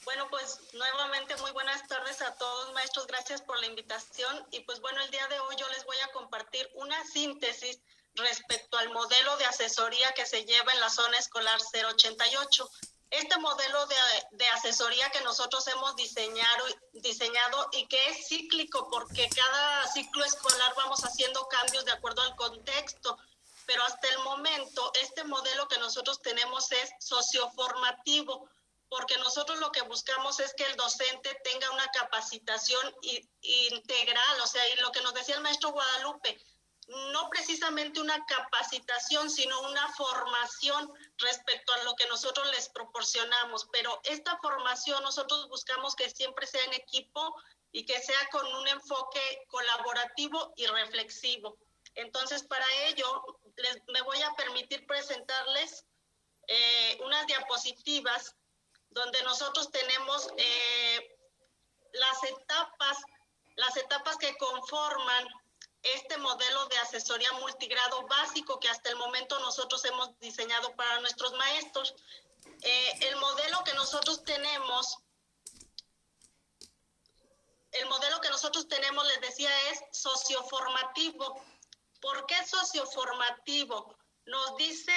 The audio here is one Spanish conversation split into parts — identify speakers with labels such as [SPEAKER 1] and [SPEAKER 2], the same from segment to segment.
[SPEAKER 1] Bueno, pues nuevamente muy buenas tardes a todos, maestros. Gracias por la invitación. Y pues bueno, el día de hoy yo les voy a compartir una síntesis respecto al modelo de asesoría que se lleva en la zona escolar 088. Este modelo de asesoría que nosotros hemos diseñado y que es cíclico porque cada ciclo escolar vamos haciendo cambios de acuerdo al contexto. Pero hasta el momento, este modelo que nosotros tenemos es socioformativo, porque nosotros lo que buscamos es que el docente tenga una capacitación integral, o sea, y lo que nos decía el maestro Guadalupe, no precisamente una capacitación, sino una formación respecto a lo que nosotros les proporcionamos, pero esta formación nosotros buscamos que siempre sea en equipo y que sea con un enfoque colaborativo y reflexivo. Entonces, para ello, me voy a permitir presentarles unas diapositivas donde nosotros tenemos las etapas que conforman este modelo de asesoría multigrado básico que hasta el momento nosotros hemos diseñado para nuestros maestros. El modelo que nosotros tenemos, les decía, es socioformativo. ¿Por qué socioformativo? Nos dice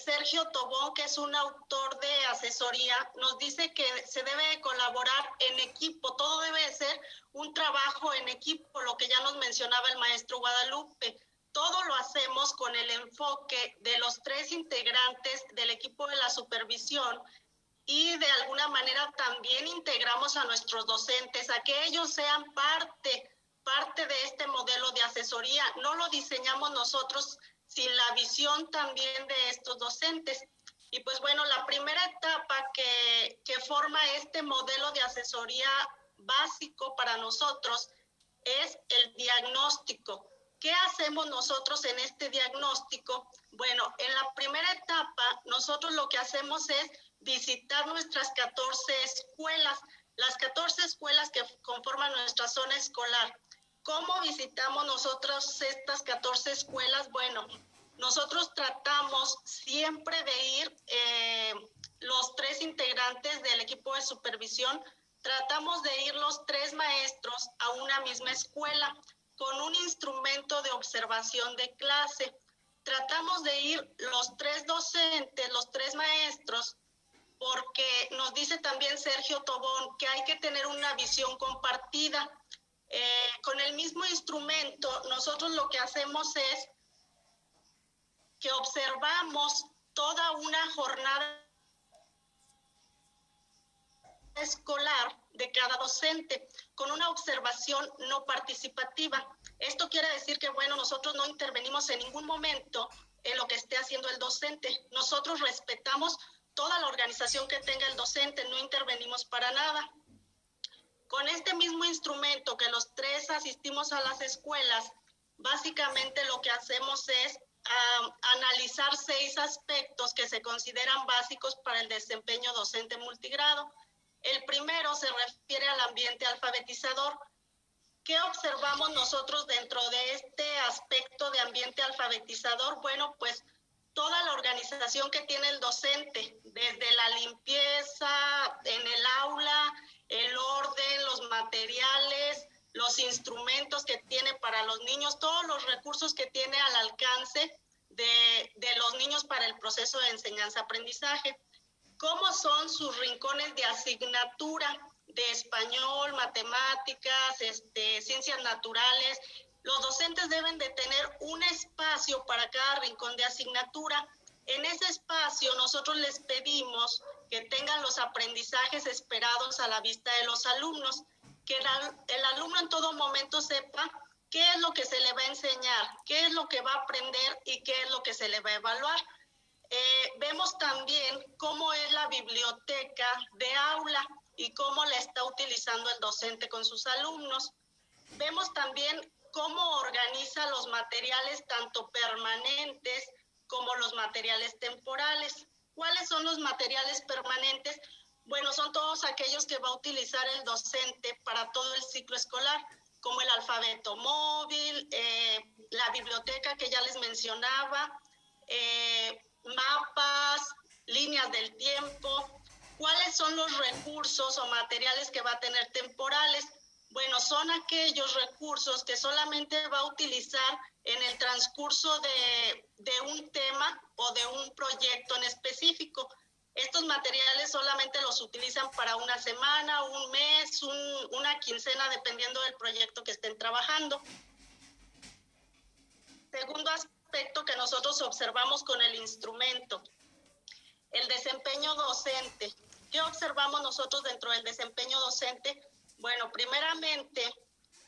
[SPEAKER 1] Sergio Tobón, que es un autor de asesoría, nos dice que se debe colaborar en equipo, todo debe ser un trabajo en equipo, lo que ya nos mencionaba el maestro Guadalupe. Todo lo hacemos con el enfoque de los tres integrantes del equipo de la supervisión y de alguna manera también integramos a nuestros docentes, a que ellos sean parte de este modelo de asesoría. No lo diseñamos nosotros sin la visión también de estos docentes. Y pues bueno, la primera etapa que forma este modelo de asesoría básico para nosotros es el diagnóstico. ¿Qué hacemos nosotros en este diagnóstico? Bueno, en la primera etapa nosotros lo que hacemos es visitar nuestras 14 escuelas, las 14 escuelas que conforman nuestra zona escolar. ¿Cómo visitamos nosotros estas 14 escuelas? Bueno, nosotros tratamos siempre de ir, los tres integrantes del equipo de supervisión, tratamos de ir los tres maestros a una misma escuela con un instrumento de observación de clase. Tratamos de ir los tres docentes, los tres maestros, porque nos dice también Sergio Tobón que hay que tener una visión compartida. Con el mismo instrumento, nosotros lo que hacemos es que observamos toda una jornada escolar de cada docente con una observación no participativa. Esto quiere decir que, bueno, nosotros no intervenimos en ningún momento en lo que esté haciendo el docente. Nosotros respetamos toda la organización que tenga el docente, no intervenimos para nada. Con este mismo instrumento que los tres asistimos a las escuelas, básicamente lo que hacemos es analizar 6 aspectos que se consideran básicos para el desempeño docente multigrado. El primero se refiere al ambiente alfabetizador. ¿Qué observamos nosotros dentro de este aspecto de ambiente alfabetizador? Bueno, pues toda la organización que tiene el docente, desde la limpieza en el aula, el orden, los materiales, los instrumentos que tiene para los niños, todos los recursos que tiene al alcance de los niños para el proceso de enseñanza-aprendizaje. ¿Cómo son sus rincones de asignatura de español, matemáticas, ciencias naturales? Los docentes deben de tener un espacio para cada rincón de asignatura. En ese espacio nosotros les pedimos que tengan los aprendizajes esperados a la vista de los alumnos, que el alumno en todo momento sepa qué es lo que se le va a enseñar, qué es lo que va a aprender y qué es lo que se le va a evaluar. Vemos también cómo es la biblioteca de aula y cómo la está utilizando el docente con sus alumnos. Vemos también cómo organiza los materiales tanto permanentes como los materiales temporales. ¿Cuáles son los materiales permanentes? Bueno, son todos aquellos que va a utilizar el docente para todo el ciclo escolar, como el alfabeto móvil, la biblioteca que ya les mencionaba, mapas, líneas del tiempo. ¿Cuáles son los recursos o materiales que va a tener temporales? Bueno, son aquellos recursos que solamente va a utilizar en el transcurso de un tema o de un proyecto en específico. Estos materiales solamente los utilizan para una semana, un mes, una quincena, dependiendo del proyecto que estén trabajando. Segundo aspecto que nosotros observamos con el instrumento, el desempeño docente. ¿Qué observamos nosotros dentro del desempeño docente? Bueno, primeramente,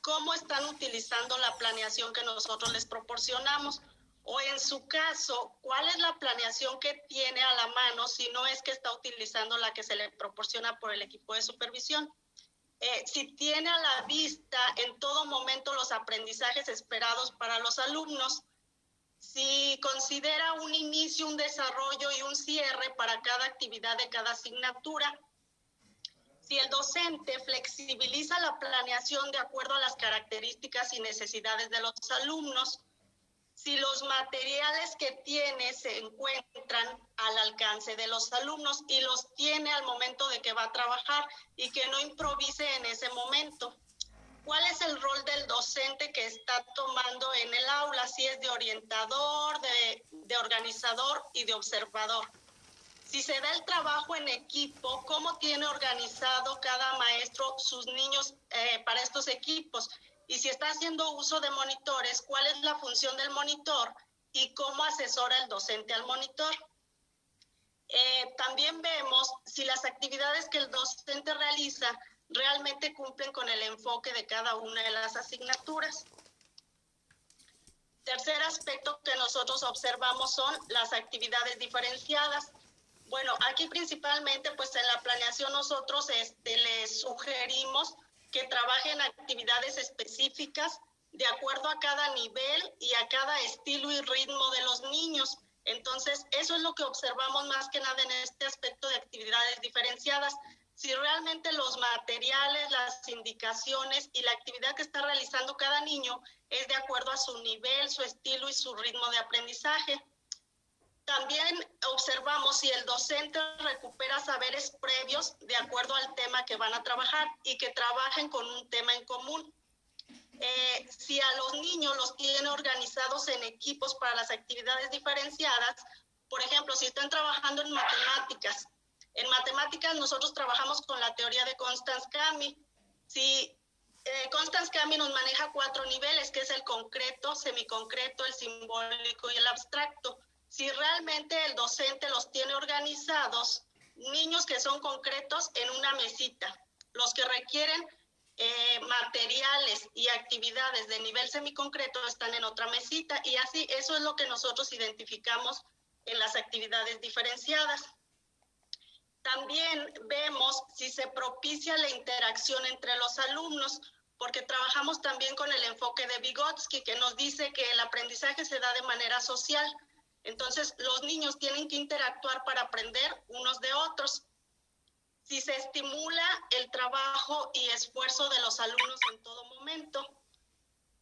[SPEAKER 1] cómo están utilizando la planeación que nosotros les proporcionamos, o en su caso, cuál es la planeación que tiene a la mano si no es que está utilizando la que se le proporciona por el equipo de supervisión. Si tiene a la vista en todo momento los aprendizajes esperados para los alumnos, si considera un inicio, un desarrollo y un cierre para cada actividad de cada asignatura, si el docente flexibiliza la planeación de acuerdo a las características y necesidades de los alumnos, si los materiales que tiene se encuentran al alcance de los alumnos y los tiene al momento de que va a trabajar y que no improvise en ese momento. ¿Cuál es el rol del docente que está tomando en el aula? Si es de orientador, de organizador y de observador. Si se da el trabajo en equipo, ¿cómo tiene organizado cada maestro sus niños para estos equipos? Y si está haciendo uso de monitores, ¿cuál es la función del monitor y cómo asesora el docente al monitor? También vemos si las actividades que el docente realiza realmente cumplen con el enfoque de cada una de las asignaturas. Tercer aspecto que nosotros observamos son las actividades diferenciadas. Bueno, aquí principalmente pues en la planeación nosotros les sugerimos que trabajen actividades específicas de acuerdo a cada nivel y a cada estilo y ritmo de los niños. Entonces, eso es lo que observamos más que nada en este aspecto de actividades diferenciadas. Si realmente los materiales, las indicaciones y la actividad que está realizando cada niño es de acuerdo a su nivel, su estilo y su ritmo de aprendizaje. También observamos si el docente recupera saberes previos de acuerdo al tema que van a trabajar y que trabajen con un tema en común. Si a los niños los tiene organizados en equipos para las actividades diferenciadas, por ejemplo, si están trabajando en matemáticas nosotros trabajamos con la teoría de Constance Cami. Si Constance Cami nos maneja 4 niveles, que es el concreto, semiconcreto, el simbólico y el abstracto. Si realmente el docente los tiene organizados, niños que son concretos en una mesita, los que requieren materiales y actividades de nivel semiconcreto están en otra mesita, y así eso es lo que nosotros identificamos en las actividades diferenciadas. También vemos si se propicia la interacción entre los alumnos, porque trabajamos también con el enfoque de Vygotsky, que nos dice que el aprendizaje se da de manera social. Entonces, los niños tienen que interactuar para aprender unos de otros. Si se estimula el trabajo y esfuerzo de los alumnos en todo momento,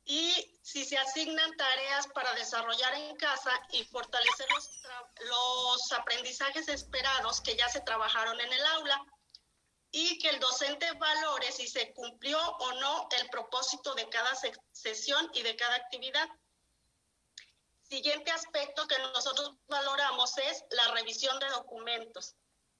[SPEAKER 1] y si se asignan tareas para desarrollar en casa y fortalecer los aprendizajes esperados que ya se trabajaron en el aula, y que el docente valore si se cumplió o no el propósito de cada sesión y de cada actividad. Siguiente aspecto que nosotros valoramos es la revisión de documentos.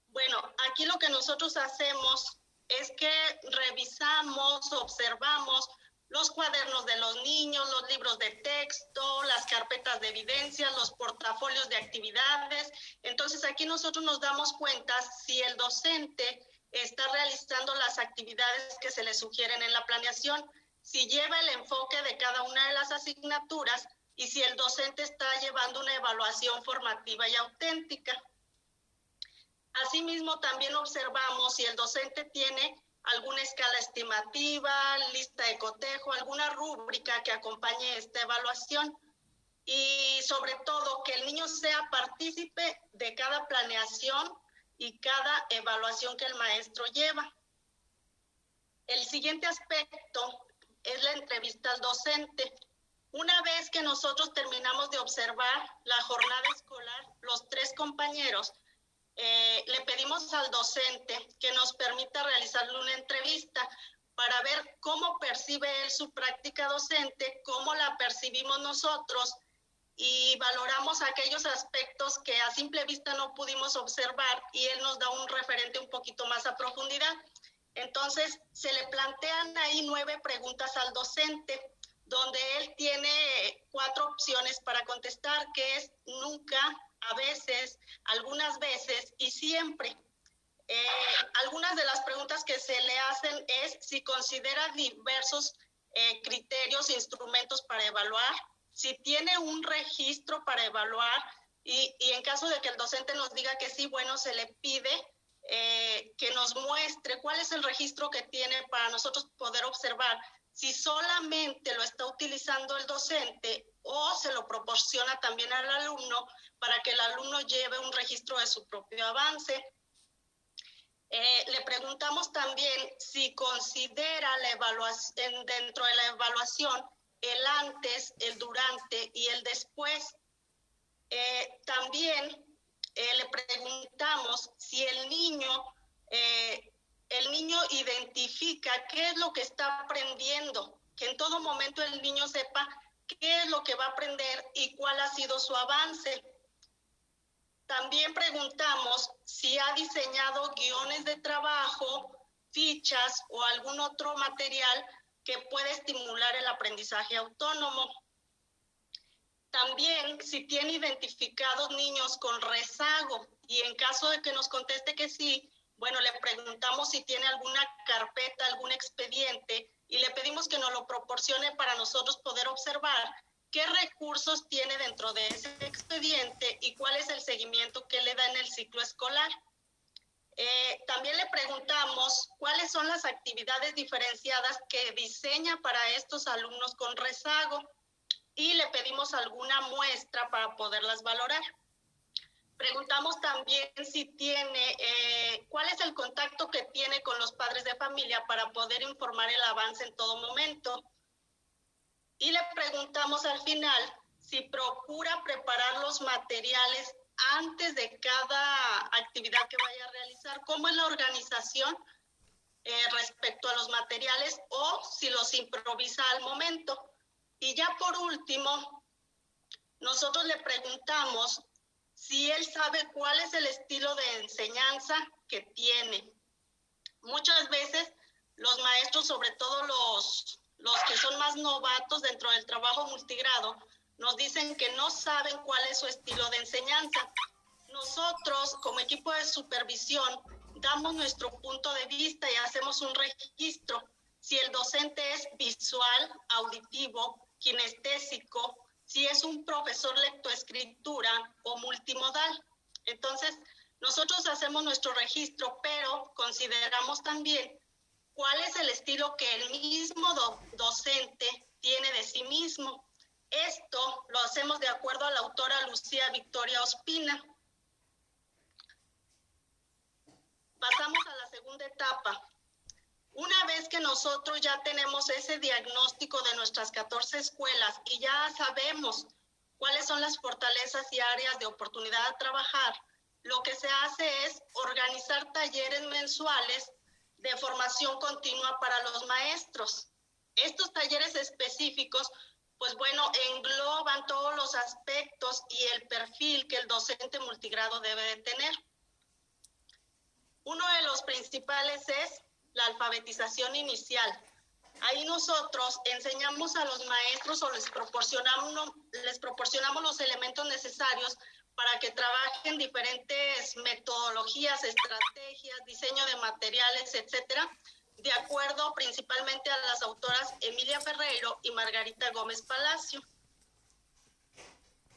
[SPEAKER 1] Bueno, aquí lo que nosotros hacemos es que revisamos, observamos los cuadernos de los niños, los libros de texto, las carpetas de evidencias, los portafolios de actividades. Entonces aquí nosotros nos damos cuenta si el docente está realizando las actividades que se le sugieren en la planeación, si lleva el enfoque de cada una de las asignaturas y si el docente está llevando una evaluación formativa y auténtica. Asimismo, también observamos si el docente tiene alguna escala estimativa, lista de cotejo, alguna rúbrica que acompañe esta evaluación, y sobre todo que el niño sea partícipe de cada planeación y cada evaluación que el maestro lleva. El siguiente aspecto es la entrevista al docente. Una vez que nosotros terminamos de observar la jornada escolar, los 3 compañeros le pedimos al docente que nos permita realizarle una entrevista para ver cómo percibe él su práctica docente, cómo la percibimos nosotros y valoramos aquellos aspectos que a simple vista no pudimos observar y él nos da un referente un poquito más a profundidad. Entonces, se le plantean ahí 9 preguntas al docente, donde él tiene 4 opciones para contestar, que es nunca, a veces, algunas veces y siempre. Algunas de las preguntas que se le hacen es si considera diversos criterios e instrumentos para evaluar, si tiene un registro para evaluar y en caso de que el docente nos diga que sí, bueno, se le pide que nos muestre cuál es el registro que tiene para nosotros poder observar si solamente lo está utilizando el docente o se lo proporciona también al alumno para que el alumno lleve un registro de su propio avance. Le preguntamos también si considera la evaluación, dentro de la evaluación el antes, el durante y el después. También le preguntamos si el niño identifica qué es lo que está aprendiendo, que en todo momento el niño sepa qué es lo que va a aprender y cuál ha sido su avance. También preguntamos si ha diseñado guiones de trabajo, fichas o algún otro material que pueda estimular el aprendizaje autónomo. También si tiene identificados niños con rezago y en caso de que nos conteste que sí, bueno, le preguntamos si tiene alguna carpeta, algún expediente y le pedimos que nos lo proporcione para nosotros poder observar qué recursos tiene dentro de ese expediente y cuál es el seguimiento que le da en el ciclo escolar. También le preguntamos cuáles son las actividades diferenciadas que diseña para estos alumnos con rezago y le pedimos alguna muestra para poderlas valorar. Preguntamos también si tiene, cuál es el contacto que tiene con los padres de familia para poder informar el avance en todo momento. Y le preguntamos al final si procura preparar los materiales antes de cada actividad que vaya a realizar, cómo es la organización respecto a los materiales o si los improvisa al momento. Y ya por último, nosotros le preguntamos si él sabe cuál es el estilo de enseñanza que tiene. Muchas veces los maestros, sobre todo los que son más novatos dentro del trabajo multigrado, nos dicen que no saben cuál es su estilo de enseñanza. Nosotros, como equipo de supervisión, damos nuestro punto de vista y hacemos un registro. Si el docente es visual, auditivo, kinestésico, si es un profesor lectoescritura o multimodal. Entonces, nosotros hacemos nuestro registro, pero consideramos también cuál es el estilo que el mismo docente tiene de sí mismo. Esto lo hacemos de acuerdo a la autora Lucía Victoria Ospina. Pasamos a la segunda etapa. Una vez que nosotros ya tenemos ese diagnóstico de nuestras 14 escuelas y ya sabemos cuáles son las fortalezas y áreas de oportunidad a trabajar, lo que se hace es organizar talleres mensuales de formación continua para los maestros. Estos talleres específicos, pues bueno, engloban todos los aspectos y el perfil que el docente multigrado debe de tener. Uno de los principales es la alfabetización inicial. Ahí nosotros enseñamos a los maestros o les proporcionamos los elementos necesarios para que trabajen diferentes metodologías, estrategias, diseño de materiales, etcétera, de acuerdo principalmente a las autoras Emilia Ferreiro y Margarita Gómez Palacio.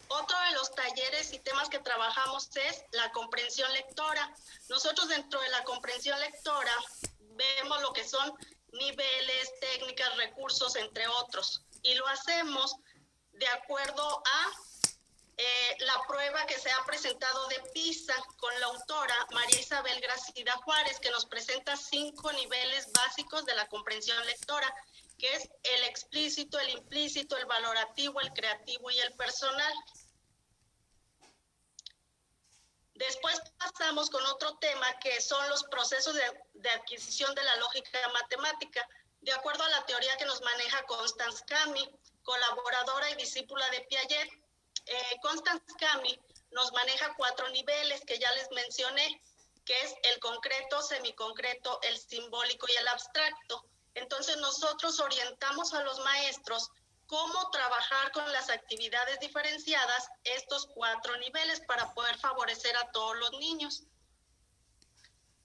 [SPEAKER 1] Otro de los talleres y temas que trabajamos es la comprensión lectora. Nosotros dentro de la comprensión lectora vemos lo que son niveles, técnicas, recursos, entre otros. Y lo hacemos de acuerdo a la prueba que se ha presentado de PISA con la autora María Isabel Gracida Juárez, que nos presenta 5 niveles básicos de la comprensión lectora, que es el explícito, el implícito, el valorativo, el creativo y el personal. Después pasamos con otro tema que son los procesos de adquisición de la lógica matemática, de acuerdo a la teoría que nos maneja Constance Cami, colaboradora y discípula de Piaget. Constance Cami nos maneja 4 niveles que ya les mencioné, que es el concreto, semiconcreto, el simbólico y el abstracto. Entonces nosotros orientamos a los maestros cómo trabajar con las actividades diferenciadas estos 4 niveles para poder favorecer a todos los niños.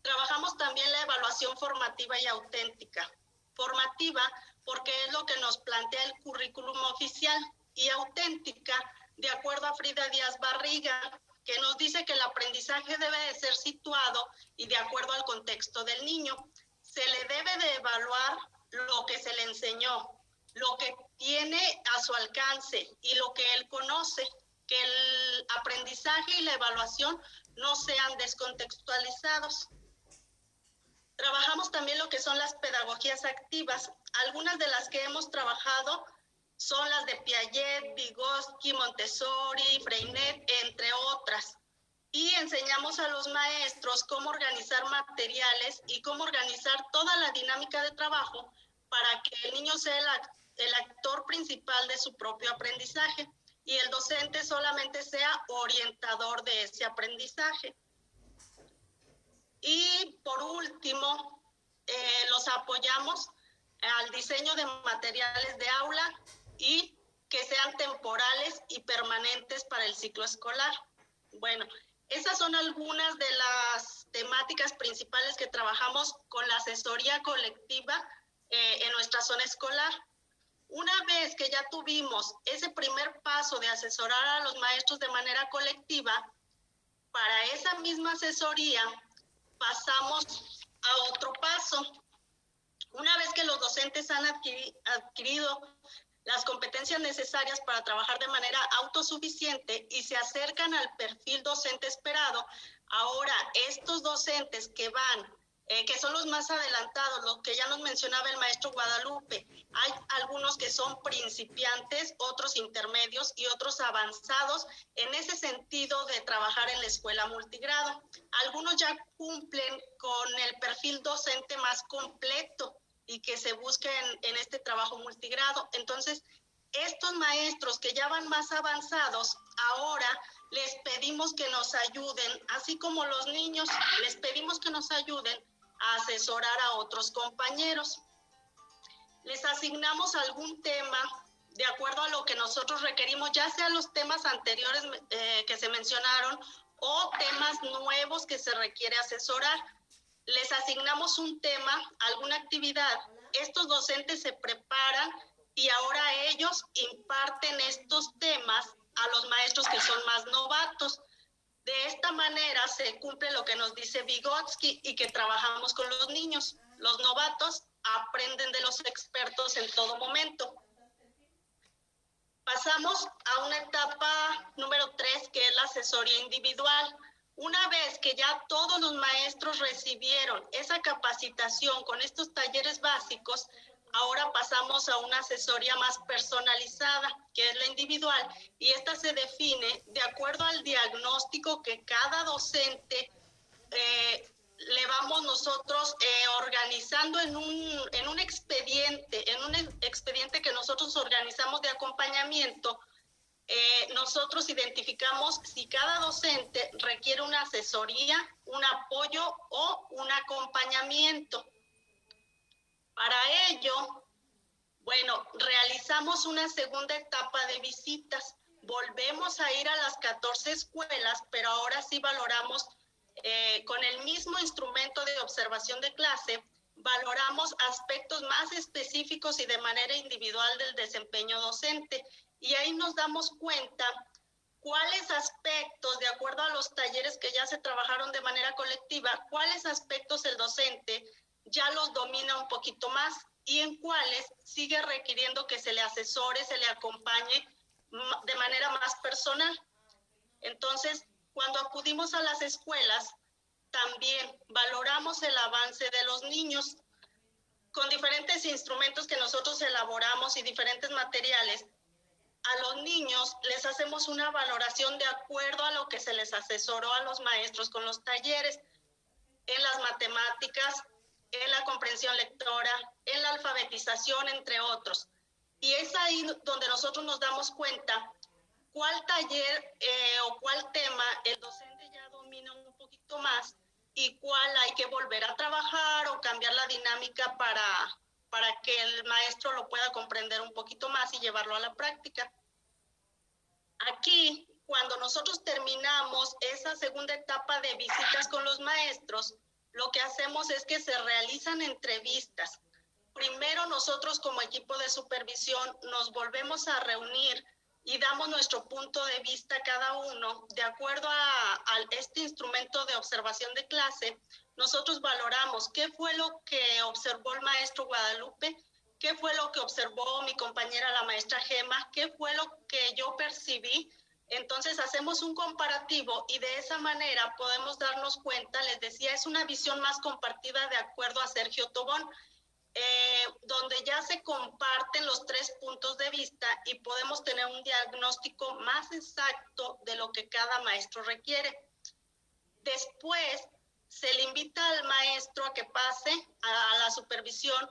[SPEAKER 1] Trabajamos también la evaluación formativa y auténtica. Formativa porque es lo que nos plantea el currículum oficial, y auténtica de acuerdo a Frida Díaz Barriga, que nos dice que el aprendizaje debe de ser situado y de acuerdo al contexto del niño. Se le debe de evaluar lo que se le enseñó, lo que tiene a su alcance y lo que él conoce, que el aprendizaje y la evaluación no sean descontextualizados. Trabajamos también lo que son las pedagogías activas. Algunas de las que hemos trabajado son las de Piaget, Vygotsky, Montessori, Freinet, entre otras. Y enseñamos a los maestros cómo organizar materiales y cómo organizar toda la dinámica de trabajo para que el niño sea el actor principal de su propio aprendizaje y el docente solamente sea orientador de ese aprendizaje. Y por último, los apoyamos al diseño de materiales de aula y que sean temporales y permanentes para el ciclo escolar. Bueno, esas son algunas de las temáticas principales que trabajamos con la asesoría colectiva en nuestra zona escolar. Una vez que ya tuvimos ese primer paso de asesorar a los maestros de manera colectiva, para esa misma asesoría pasamos a otro paso. Una vez que los docentes han adquirido las competencias necesarias para trabajar de manera autosuficiente y se acercan al perfil docente esperado, ahora estos docentes que van, que son los más adelantados, los que ya nos mencionaba el maestro Guadalupe, hay algunos que son principiantes, otros intermedios y otros avanzados en ese sentido de trabajar en la escuela multigrado. Algunos ya cumplen con el perfil docente más completo y que se busque en este trabajo multigrado. Entonces, estos maestros que ya van más avanzados, ahora les pedimos que nos ayuden, así como los niños, les pedimos que nos ayuden a asesorar a otros compañeros. Les asignamos algún tema de acuerdo a lo que nosotros requerimos, ya sean los temas anteriores que se mencionaron o temas nuevos que se requiere asesorar. Les asignamos un tema, alguna actividad, estos docentes se preparan y ahora ellos imparten estos temas a los maestros que son más novatos. De esta manera se cumple lo que nos dice Vygotsky y que trabajamos con los niños. Los novatos aprenden de los expertos en todo momento. Pasamos a una etapa número 3, que es la asesoría individual. Una vez que ya todos los maestros recibieron esa capacitación con estos talleres básicos, ahora pasamos a una asesoría más personalizada, que es la individual, y esta se define de acuerdo al diagnóstico que cada docente le vamos nosotros organizando en un expediente que nosotros organizamos de acompañamiento. Nosotros identificamos si cada docente requiere una asesoría, un apoyo o un acompañamiento. Para ello, bueno, realizamos una segunda etapa de visitas. Volvemos a ir a las 14 escuelas, pero ahora sí valoramos con el mismo instrumento de observación de clase, valoramos aspectos más específicos y de manera individual del desempeño docente. Y ahí nos damos cuenta cuáles aspectos, de acuerdo a los talleres que ya se trabajaron de manera colectiva, cuáles aspectos el docente ya los domina un poquito más y en cuáles sigue requiriendo que se le asesore, se le acompañe de manera más personal. Entonces, cuando acudimos a las escuelas, también valoramos el avance de los niños con diferentes instrumentos que nosotros elaboramos y diferentes materiales. a los niños les hacemos una valoración de acuerdo a lo que se les asesoró a los maestros con los talleres, en las matemáticas, en la comprensión lectora, en la alfabetización, entre otros. Y es ahí donde nosotros nos damos cuenta cuál taller o cuál tema el docente ya domina un poquito más y cuál hay que volver a trabajar o cambiar la dinámica para que el maestro lo pueda comprender un poquito más y llevarlo a la práctica. Aquí, cuando nosotros terminamos esa segunda etapa de visitas con los maestros, lo que hacemos es que se realizan entrevistas. Primero nosotros como equipo de supervisión nos volvemos a reunir y damos nuestro punto de vista cada uno de acuerdo a este instrumento de observación de clase. Nosotros valoramos qué fue lo que observó el maestro Guadalupe, qué fue lo que observó mi compañera la maestra Gema, qué fue lo que yo percibí. Entonces hacemos un comparativo y de esa manera podemos darnos cuenta, les decía, es una visión más compartida de acuerdo a Sergio Tobón, donde ya se comparten los 3 puntos de vista y podemos tener un diagnóstico más exacto de lo que cada maestro requiere. Después se le invita al maestro a que pase a la supervisión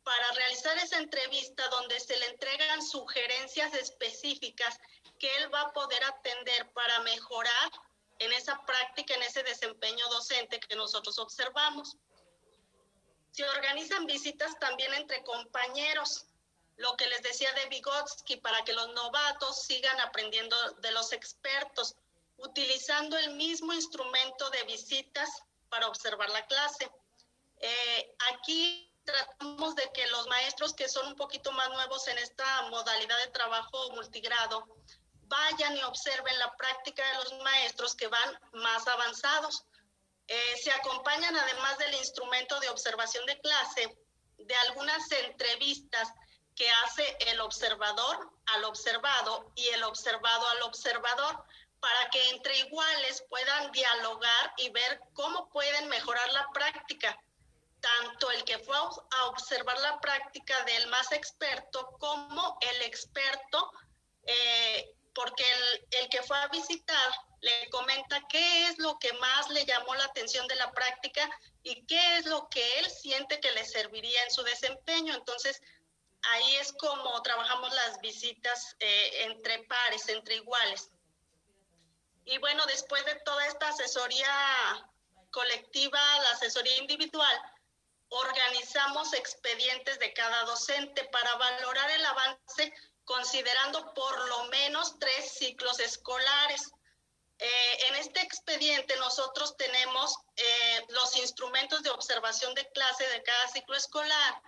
[SPEAKER 1] para realizar esa entrevista donde se le entregan sugerencias específicas que él va a poder atender para mejorar en esa práctica, en ese desempeño docente que nosotros observamos. Se organizan visitas también entre compañeros, lo que les decía de Vygotsky, para que los novatos sigan aprendiendo de los expertos, utilizando el mismo instrumento de visitas para observar la clase. Aquí tratamos de que los maestros que son un poquito más nuevos en esta modalidad de trabajo multigrado vayan y observen la práctica de los maestros que van más avanzados. Se acompañan, además del instrumento de observación de clase, de algunas entrevistas que hace el observador al observado y el observado al observador, para que entre iguales puedan dialogar y ver cómo pueden mejorar la práctica, tanto el que fue a observar la práctica del más experto como el experto, porque el que fue a visitar le comenta qué es lo que más le llamó la atención de la práctica y qué es lo que él siente que le serviría en su desempeño. Entonces, ahí es como trabajamos las visitas entre pares, entre iguales. Y bueno, después de toda esta asesoría colectiva, la asesoría individual, organizamos expedientes de cada docente para valorar el avance considerando por lo menos 3 ciclos escolares. En este expediente nosotros tenemos los instrumentos de observación de clase de cada ciclo escolar,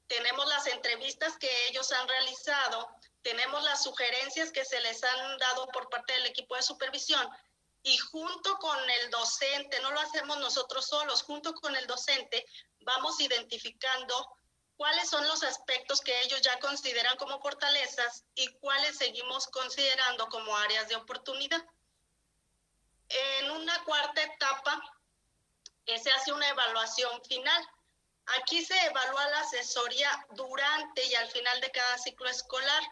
[SPEAKER 1] tenemos las entrevistas que ellos han realizado, tenemos las sugerencias que se les han dado por parte del equipo de supervisión y junto con el docente, no lo hacemos nosotros solos, junto con el docente vamos identificando cuáles son los aspectos que ellos ya consideran como fortalezas y cuáles seguimos considerando como áreas de oportunidad. En una cuarta etapa se hace una evaluación final. Aquí se evalúa la asesoría durante y al final de cada ciclo escolar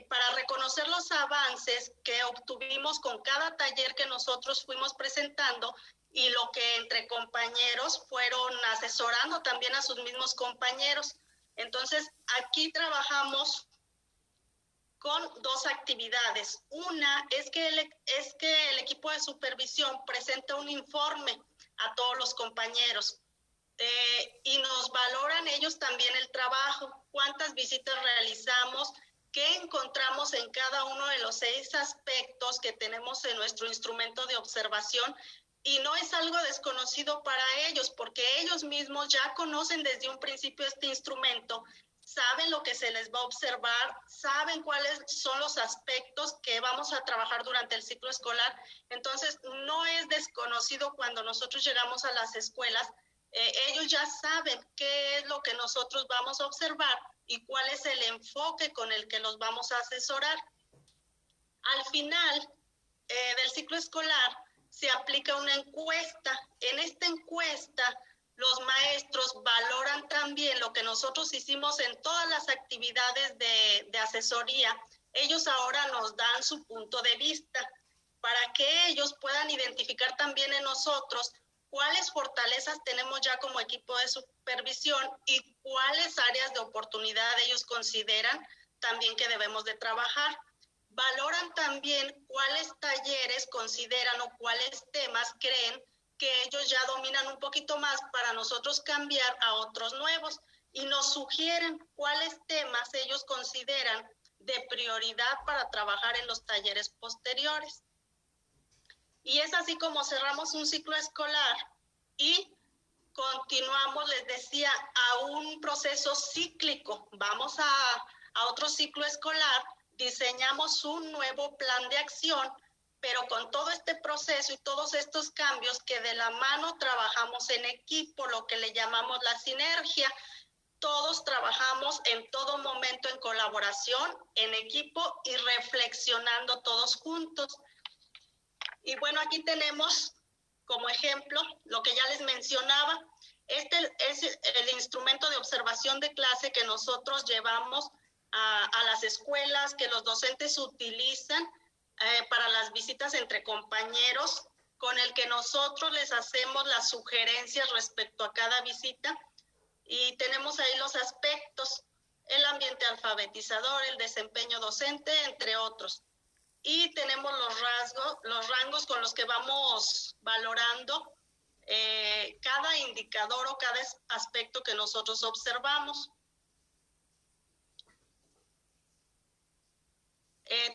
[SPEAKER 1] para reconocer los avances que obtuvimos con cada taller que nosotros fuimos presentando y lo que entre compañeros fueron asesorando también a sus mismos compañeros. Entonces, aquí trabajamos con 2 actividades. Una es que el equipo de supervisión presenta un informe a todos los compañeros y nos valoran ellos también el trabajo, cuántas visitas realizamos, qué encontramos en cada uno de los 6 aspectos que tenemos en nuestro instrumento de observación. Y no es algo desconocido para ellos, porque ellos mismos ya conocen desde un principio este instrumento, saben lo que se les va a observar, saben cuáles son los aspectos que vamos a trabajar durante el ciclo escolar. Entonces, no es desconocido cuando nosotros llegamos a las escuelas. Ellos ya saben qué es lo que nosotros vamos a observar y cuál es el enfoque con el que los vamos a asesorar. Al final del ciclo escolar se aplica una encuesta. En esta encuesta los maestros valoran también lo que nosotros hicimos en todas las actividades de asesoría, Ellos ahora nos dan su punto de vista para que ellos puedan identificar también en nosotros cuáles fortalezas tenemos ya como equipo de supervisión y cuáles áreas de oportunidad ellos consideran también que debemos de trabajar. Valoran también cuáles talleres consideran o cuáles temas creen que ellos ya dominan un poquito más para nosotros cambiar a otros nuevos, y nos sugieren cuáles temas ellos consideran de prioridad para trabajar en los talleres posteriores. Y es así como cerramos un ciclo escolar y continuamos, les decía, a un proceso cíclico. Vamos a otro ciclo escolar, diseñamos un nuevo plan de acción, pero con todo este proceso y todos estos cambios que de la mano trabajamos en equipo, lo que le llamamos la sinergia. Todos trabajamos en todo momento en colaboración, en equipo y reflexionando todos juntos. Y bueno, aquí tenemos como ejemplo lo que ya les mencionaba. Este es el instrumento de observación de clase que nosotros llevamos a las escuelas, que los docentes utilizan para las visitas entre compañeros, con el que nosotros les hacemos las sugerencias respecto a cada visita. Y tenemos ahí los aspectos: el ambiente alfabetizador, el desempeño docente, entre otros. Y tenemos los rangos con los que vamos valorando cada indicador o cada aspecto que nosotros observamos.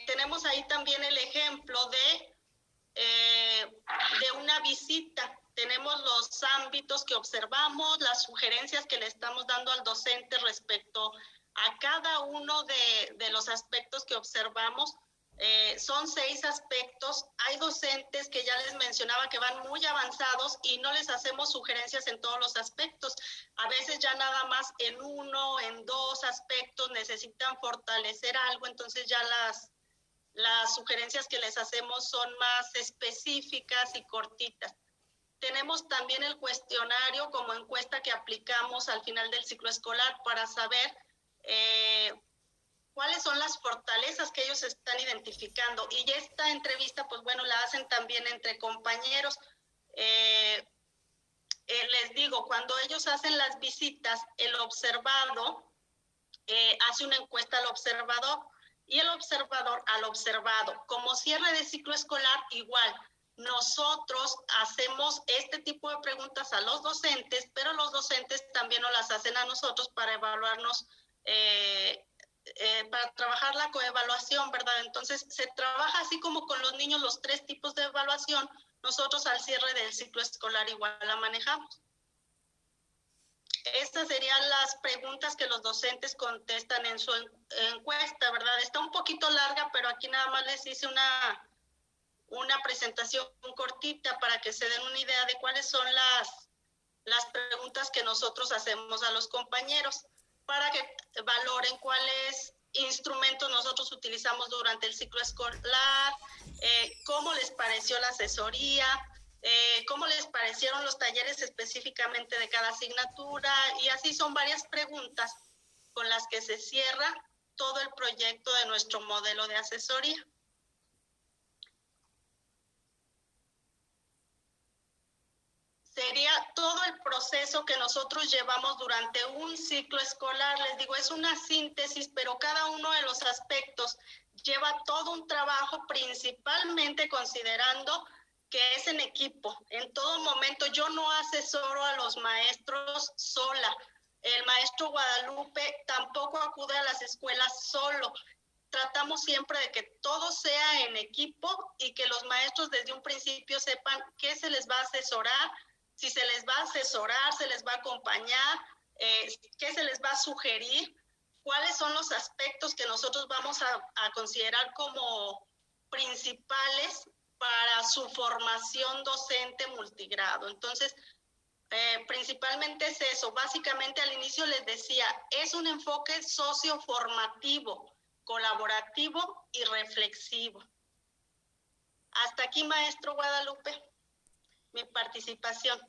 [SPEAKER 1] Tenemos ahí también el ejemplo de una visita. Tenemos los ámbitos que observamos, las sugerencias que le estamos dando al docente respecto a cada uno de los aspectos que observamos. Son 6 aspectos. Hay docentes que ya les mencionaba que van muy avanzados y no les hacemos sugerencias en todos los aspectos. A veces ya nada más en 1, en 2 aspectos necesitan fortalecer algo, entonces ya las sugerencias que les hacemos son más específicas y cortitas. Tenemos también el cuestionario como encuesta que aplicamos al final del ciclo escolar para saber cuáles son las fortalezas que ellos están identificando. Y esta entrevista, pues bueno, la hacen también entre compañeros. Les digo, cuando ellos hacen las visitas, el observado hace una encuesta al observador y el observador al observado. Como cierre de ciclo escolar, igual. Nosotros hacemos este tipo de preguntas a los docentes, pero los docentes también nos las hacen a nosotros para evaluarnos, para trabajar la coevaluación, ¿verdad? Entonces, se trabaja así como con los niños los 3 tipos de evaluación. Nosotros al cierre del ciclo escolar igual la manejamos. Estas serían las preguntas que los docentes contestan en su encuesta, ¿verdad? Está un poquito larga, pero aquí nada más les hice una presentación cortita para que se den una idea de cuáles son las preguntas que nosotros hacemos a los compañeros, para que valoren cuáles instrumentos nosotros utilizamos durante el ciclo escolar, cómo les pareció la asesoría, cómo les parecieron los talleres específicamente de cada asignatura, y así son varias preguntas con las que se cierra todo el proyecto de nuestro modelo de asesoría. Sería todo el proceso que nosotros llevamos durante un ciclo escolar. Les digo, es una síntesis, pero cada uno de los aspectos lleva todo un trabajo, principalmente considerando que es en equipo. En todo momento yo no asesoro a los maestros sola. El maestro Guadalupe tampoco acude a las escuelas solo. Tratamos siempre de que todo sea en equipo y que los maestros desde un principio sepan qué se les va a asesorar, si se les va a asesorar, se les va a acompañar, qué se les va a sugerir, cuáles son los aspectos que nosotros vamos a considerar como principales para su formación docente multigrado. Entonces, principalmente es eso. Básicamente al inicio les decía, es un enfoque socioformativo, colaborativo y reflexivo. Hasta aquí, maestro Guadalupe, mi participación.